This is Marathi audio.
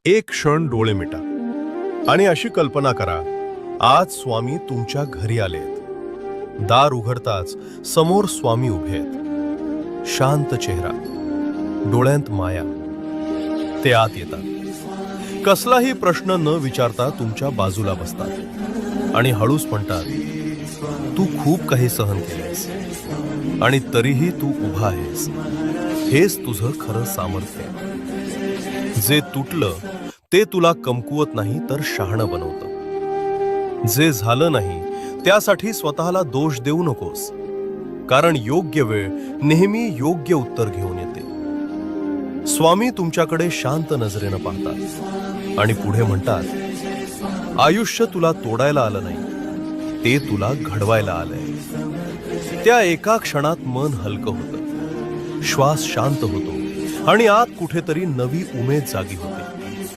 एक क्षण डोळे मिटा आणि अशी कल्पना करा, आज स्वामी तुमच्या घरी आलेत. दार उघडताच समोर स्वामी उभे आहेत. शांत चेहरा, डोळ्यांत माया. ते आत येतात. कसलाही प्रश्न न विचारता तुमच्या बाजूला बसतात आणि हळूच म्हणतात, तू खूप काही सहन केलेस आणि तरीही तू उभा आहेस. हेच तुझं खरं सामर्थ्य. जे तुटलं ते तुला कमकुवत नाही तर शहाणं बनवतं. जे झालं नाही त्यासाठी स्वतःला दोष देऊ नकोस, कारण योग्य वेळ नेहमी योग्य उत्तर घेऊन येते. स्वामी तुमच्याकडे शांत नजरेनं पाहतात आणि पुढे म्हणतात, आयुष्य तुला तोडायला आलं नाही, ते तुला घडवायला आलंय. त्या एका क्षणात मन हलकं होतं, श्वास शांत होतो आणि आत कुठेतरी नवी उमेद जागी होते.